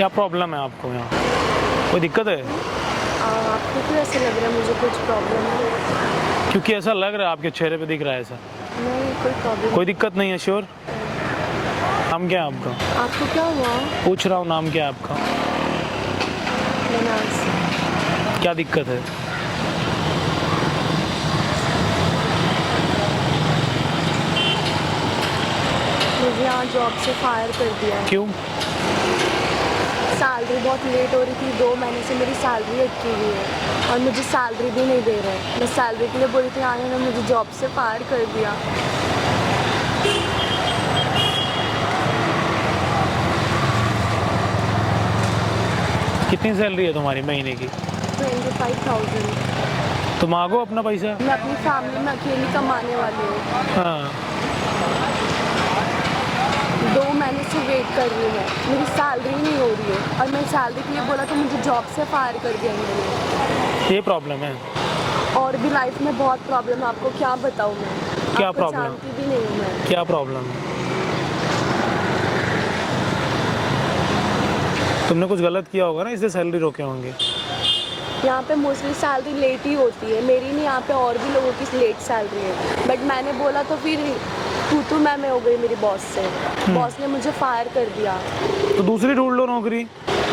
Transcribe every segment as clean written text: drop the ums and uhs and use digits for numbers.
क्या प्रॉब्लम है आपको यहाँ? कोई दिक्कत है? आपको क्यों ऐसे लग रहा है मुझे कुछ प्रॉब्लम है? क्योंकि ऐसा लग रहा है, आपके चेहरे पे दिख रहा है ऐसा। नहीं, कोई प्रॉब्लम। कोई दिक्कत नहीं है? श्योर? नाम क्या है आपका? आपको क्या हुआ? पूछ रहा हूँ, नाम क्या है आपका? मनाज। क्या दिक्कत है? मुझे यहाँ जॉब से फायर कर दिया है। क्यों? सैलरी बहुत लेट हो रही थी, 2 महीने से मेरी सैलरी अटकी हुई है और मुझे सैलरी भी नहीं दे रहे। मैं सैलरी के लिए बोली थी, आने ने मुझे जॉब से फायर कर दिया। कितनी सैलरी है तुम्हारी महीने की? 25,000। तो मांगो अपना पैसा। मैं अपनी फैमिली में अकेली कमाने वाली हूँ। हाँ, 2 महीने से वेट कर रही हूँ, मेरी सैलरी नहीं हो रही है और मैं सैलरी के लिए बोला तो मुझे जॉब से फायर कर दिया इन्होंने। ये प्रॉब्लम है। और भी लाइफ में बहुत प्रॉब्लम है, आपको क्या बताऊँ मैं? क्या आपको प्रॉब्लम? जानती भी नहीं हूँ मैं। क्या प्रॉब्लम है? तुमने कुछ गलत किया होगा ना, इसलिए सैलरी रोके होंगे। यहाँ पे मोस्टली सैलरी लेट ही होती है, मेरी नहीं, यहाँ पे और भी लोगों की लेट सैलरी है। बट मैंने बोला तो फिर तू मैं हो गई मेरी बॉस से। बॉस ने मुझे फायर कर दिया। तो दूसरी ढूंढ लो नौकरी।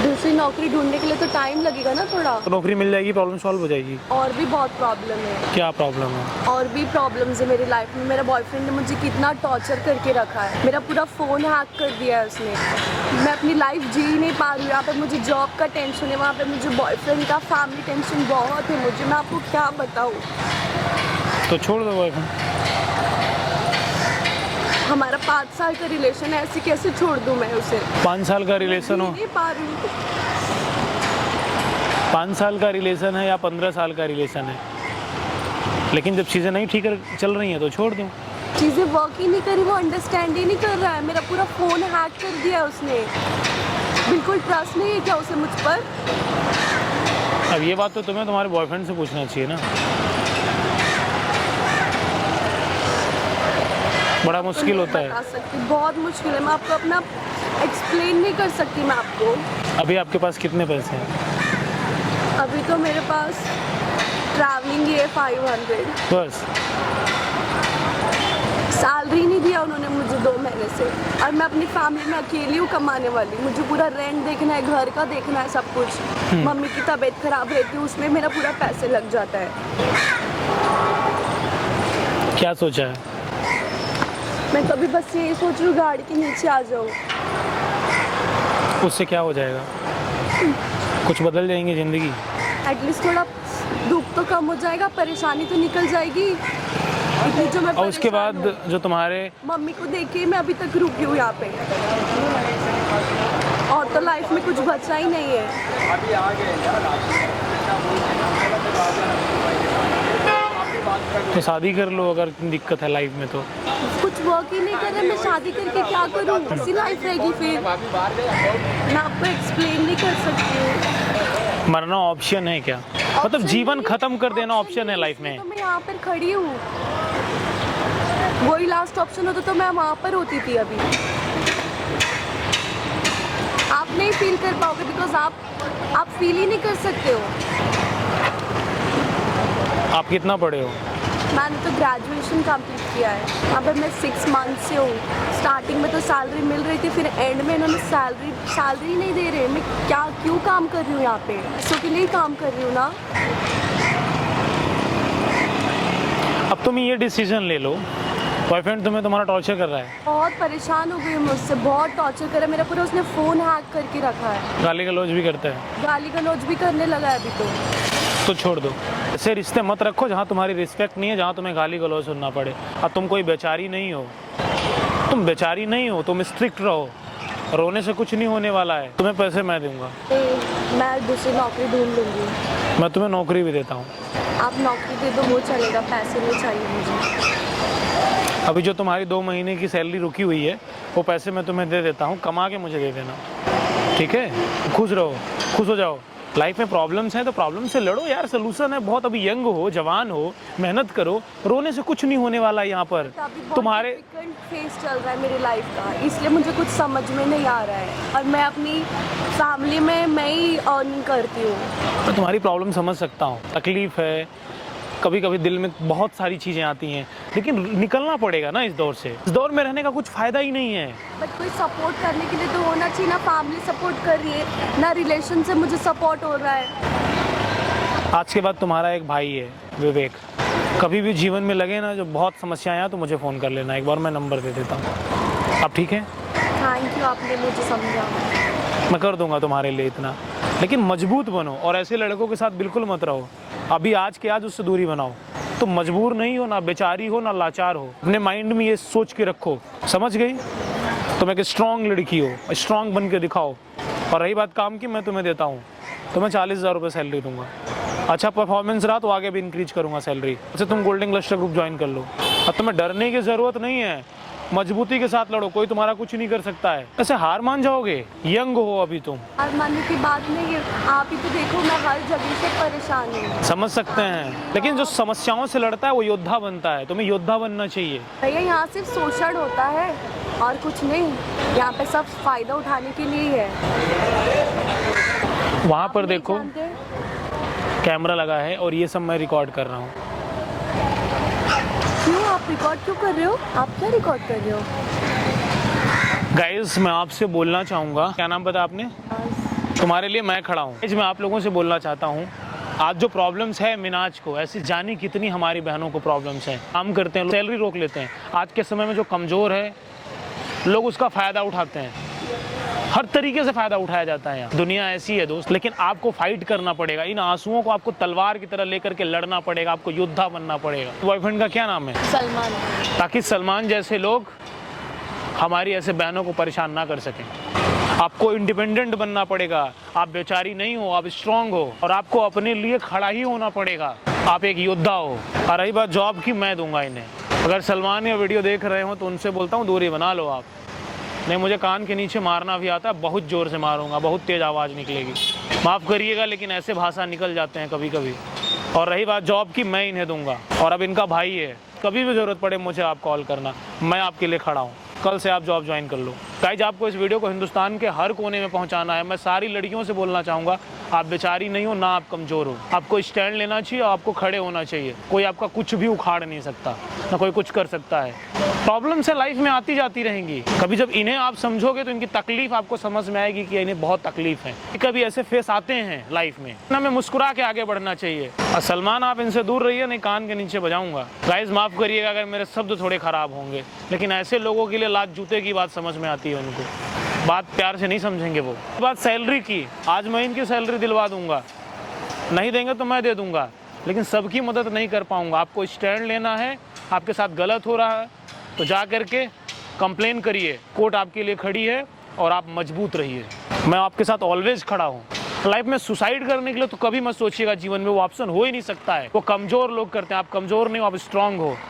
दूसरी नौकरी ढूंढने के लिए तो टाइम लगेगा ना थोड़ा। तो नौकरी मिल जाएगी, प्रॉब्लम सॉल्व हो जाएगी। और भी बहुत प्रॉब्लम है। क्या प्रॉब्लम है? और भी प्रॉब्लम्स है मेरी लाइफ में। मेरा बॉयफ्रेंड ने मुझे कितना टॉर्चर करके रखा है, मेरा पूरा फ़ोन हैक कर दिया है उसने। मैं अपनी लाइफ जी ही नहीं पा रही हूँ। यहाँ पे मुझे जॉब का टेंशन है, वहाँ पे मुझे बॉयफ्रेंड का, फैमिली टेंशन बहुत है मुझे। मैं आपको क्या बताऊँ? तो छोड़ दो बॉयफ्रेंड। हमारा 5 साल का रिलेशन है, ऐसे कैसे छोड़ दूँ मैं उसे? 5 साल का रिलेशन हो? नहीं पा रही हूँ। 5 साल का रिलेशन है या 15 साल का रिलेशन है, लेकिन जब चीज़ें नहीं ठीक चल रही हैं तो छोड़ दो। चीज़ें वर्क ही नहीं करी, वो अंडरस्टैंड ही नहीं कर रहा है। मेरा पूरा फ़ोन हैक कर दिया उसने। बिल्कुल ट्रस्ट नहीं है क्या उसे मुझ पर? अब ये बात तो तुम्हें तुम्हारे बॉयफ्रेंड से पूछना चाहिए ना। बड़ा मुश्किल होता है। बता सकती, बहुत मुश्किल है। मैं आपको अपना एक्सप्लेन नहीं कर सकती मैं आपको। अभी आपके पास कितने पैसे हैं? अभी तो मेरे पास ट्रैवलिंग है 500। बस? सैलरी नहीं दिया उन्होंने मुझे 2 महीने से और मैं अपनी फैमिली में अकेली हूँ कमाने वाली। मुझे पूरा रेंट देखना है, घर का देखना है, सब कुछ। मम्मी की तबीयत खराब रहती है, उसमें मेरा पूरा पैसे लग जाता है। क्या सोचा है? मैं कभी बस यही सोच रही हूँ गाड़ी के नीचे आ जाऊँ। उससे क्या हो जाएगा? कुछ बदल जाएंगी ज़िंदगी। एटलीस्ट थोड़ा दुख तो कम हो जाएगा, परेशानी तो निकल जाएगी। इतनी जो मैं और उसके बाद परेशान हूँ। जो तुम्हारे मम्मी को देख के मैं अभी तक रुकी हूँ यहाँ पे। और तो लाइफ में कुछ बचा ही नहीं है। तो शादी कर लो अगर दिक्कत है लाइफ में तो। कुछ वर्क ही नहीं कर रहे, मैं शादी करके क्या करूँ? ऐसी लाइफ रहेगी फिर। मैं आपको एक्सप्लेन नहीं कर सकती हूँ। मरना ऑप्शन है क्या? मतलब जीवन खत्म कर देना ऑप्शन है लाइफ में? तो मैं यहाँ पर खड़ी हूँ, वही लास्ट ऑप्शन होता तो मैं वहाँ पर होती थी अभी। आप नहीं फील कर पाओगे बिकॉज आप फील ही नहीं कर सकते हो। आप कितना पढ़े हो? मैंने तो ग्रेजुएशन कंप्लीट किया है। यहाँ पर मैं 6 मंथ से हूँ। स्टार्टिंग में तो सैलरी मिल रही थी, फिर एंड में इन्होंने सैलरी नहीं दे रहे। मैं क्यों काम कर रही हूँ यहाँ पे? पैसों के लिए काम कर रही हूँ ना। अब तुम ये डिसीजन ले लो, बॉयफ्रेंड तुम्हारा टॉर्चर कर रहा है। बहुत परेशान हो गई हूँ मुझसे, बहुत टॉर्चर कर रहा है मेरा पूरा। उसने फ़ोन हैक करके रखा है। गाली गलौज भी करता है? गाली गलौज भी करने लगा है अभी तो छोड़ दो। ऐसे रिश्ते मत रखो जहाँ तुम्हारी रिस्पेक्ट नहीं है, जहाँ तुम्हें गाली गलौज सुनना पड़े। अब तुम कोई बेचारी नहीं हो, तुम बेचारी नहीं हो, तुम स्ट्रिक्ट रहो। रोने से कुछ नहीं होने वाला है। तुम्हें पैसे मैं दूंगा। मैं दूसरी नौकरी ढूंढ लूँगी। मैं तुम्हें नौकरी भी देता हूँ। आप नौकरी दे दो वो चलेगा, पैसे नहीं चाहिए मुझे। अभी जो तुम्हारी 2 महीने की सैलरी रुकी हुई है वो पैसे मैं तुम्हें दे देता हूँ, कमा के मुझे दे देना, ठीक है? खुश रहो, खुश हो जाओ। लाइफ में प्रॉब्लम्स हैं तो प्रॉब्लम से लड़ो यार, सोल्यूशन है बहुत। अभी यंग हो, जवान हो, मेहनत करो, रोने से कुछ नहीं होने वाला है यहाँ पर। तुम्हारे फेस चल रहा है मेरी लाइफ का, इसलिए मुझे कुछ समझ में नहीं आ रहा है, और मैं अपनी फैमिली में मैं ही अर्निंग करती हूँ। मैं तुम्हारी प्रॉब्लम समझ सकता हूँ, तकलीफ है, कभी कभी दिल में बहुत सारी चीज़ें आती हैं, लेकिन निकलना पड़ेगा ना इस दौर से। इस दौर में रहने का कुछ फ़ायदा ही नहीं है। बट कोई सपोर्ट करने के लिए तो होना चाहिए ना। फैमिली सपोर्ट कर रही है ना, रिलेशन से मुझे सपोर्ट हो रहा है। आज के बाद तुम्हारा एक भाई है विवेक, कभी भी जीवन में लगे ना जो बहुत समस्याएं आए तो मुझे फ़ोन कर लेना, एक बार मैं नंबर दे देता हूँ। अब ठीक है? थैंक यू, आपने मुझे समझा। मैं कर दूंगा तुम्हारे लिए इतना, लेकिन मजबूत बनो और ऐसे लड़कों के साथ बिल्कुल मत रहो। अभी आज के आज उससे दूरी बनाओ। तुम मजबूर नहीं हो, ना बेचारी हो, ना लाचार हो। अपने माइंड में ये सोच के रखो, समझ गई? तुम एक स्ट्रांग लड़की हो, स्ट्रांग बन के दिखाओ। और रही बात काम की, मैं तुम्हें देता हूँ, तुम्हें 40,000 रुपये सैलरी दूंगा। अच्छा परफॉर्मेंस रहा तो आगे भी इंक्रीज करूँगा सैलरी। अच्छा तुम गोल्डन क्लस्टर ग्रुप ज्वाइन कर लो। अब तुम्हें डरने की ज़रूरत नहीं है, मजबूती के साथ लड़ो, कोई तुम्हारा कुछ नहीं कर सकता है। ऐसे हार मान जाओगे? यंग हो अभी तुम। हार मानने की बात नहीं है, आप ही तो देखो मैं हर जगह से परेशान हूँ। समझ सकते हैं, लेकिन जो समस्याओं से लड़ता है वो योद्धा बनता है। तुम्हें योद्धा बनना चाहिए। भैया यहाँ सिर्फ शोषण होता है और कुछ नहीं, यहाँ पे सब फायदा उठाने के लिए ही है। वहाँ पर नहीं देखो जानते? कैमरा लगा है और ये सब मैं रिकॉर्ड कर रहा हूँ। क्यों आप रिकॉर्ड क्यों कर रहे हो? आप क्या रिकॉर्ड कर रहे हो? गाइस मैं आपसे बोलना चाहूँगा, क्या नाम पता आपने? तुम्हारे लिए मैं खड़ा हूँ। मैं आप लोगों से बोलना चाहता हूँ, आज जो प्रॉब्लम्स है मिनाज को, ऐसी जानी कितनी हमारी बहनों को प्रॉब्लम्स हैं। काम करते हैं, सैलरी रोक लेते हैं। आज के समय में जो कमज़ोर है लोग उसका फ़ायदा उठाते हैं, हर तरीके से फ़ायदा उठाया जाता है। यहाँ दुनिया ऐसी है दोस्त, लेकिन आपको फाइट करना पड़ेगा। इन आंसुओं को आपको तलवार की तरह लेकर के लड़ना पड़ेगा, आपको योद्धा बनना पड़ेगा। बॉयफ्रेंड का क्या नाम है? सलमान। ताकि सलमान जैसे लोग हमारी ऐसे बहनों को परेशान ना कर सकें। आपको इंडिपेंडेंट बनना पड़ेगा। आप बेचारी नहीं हो, आप स्ट्रांग हो, और आपको अपने लिए खड़ा ही होना पड़ेगा। आप एक योद्धा हो। और रही बात जॉब की, मैं दूंगा इन्हें। अगर सलमान या वीडियो देख रहे हो तो उनसे बोलता हूँ दूरी बना लो आप। नहीं, मुझे कान के नीचे मारना भी आता है, बहुत ज़ोर से मारूंगा, बहुत तेज़ आवाज़ निकलेगी, माफ़ करिएगा, लेकिन ऐसे भाषा निकल जाते हैं कभी कभी। और रही बात जॉब की, मैं इन्हें दूंगा। और अब इनका भाई है, कभी भी ज़रूरत पड़े मुझे आप कॉल करना, मैं आपके लिए खड़ा हूँ। कल से आप जॉब ज्वाइन कर लो। गाइस आपको इस वीडियो को हिंदुस्तान के हर कोने में पहुंचाना है। मैं सारी लड़कियों से बोलना चाहूँगा, आप बेचारी नहीं हो, ना आप कमज़ोर हो। आपको स्टैंड लेना चाहिए और आपको खड़े होना चाहिए। कोई आपका कुछ भी उखाड़ नहीं सकता, ना कोई कुछ कर सकता है। प्रॉब्लम से लाइफ में आती जाती रहेंगी। कभी जब इन्हें आप समझोगे तो इनकी तकलीफ आपको समझ में आएगी कि इन्हें बहुत तकलीफ है। कभी ऐसे फेस आते हैं लाइफ में, ना हमें मुस्कुरा के आगे बढ़ना चाहिए। और सलमान आप इनसे दूर रहिए, नहीं कान के नीचे बजाऊंगा। गाइस माफ़ करिएगा अगर मेरे शब्द थोड़े ख़राब होंगे, लेकिन ऐसे लोगों के लिए लात जूते की बात समझ में आती है उनको। बात प्यार से नहीं समझेंगे वो। बात सैलरी की, आज मैं इनकी सैलरी दिलवा दूंगा, नहीं देंगे तो मैं दे दूंगा, लेकिन सबकी मदद नहीं कर पाऊंगा। आपको स्टैंड लेना है, आपके साथ गलत हो रहा है तो जा करके कंप्लेन करिए, कोर्ट आपके लिए खड़ी है, और आप मजबूत रहिए। मैं आपके साथ ऑलवेज खड़ा हूँ। लाइफ में सुसाइड करने के लिए तो कभी मत सोचिएगा, जीवन में वो ऑप्शन हो ही नहीं सकता है। वो कमज़ोर लोग करते हैं, आप कमज़ोर नहीं हो, आप स्ट्रांग हो।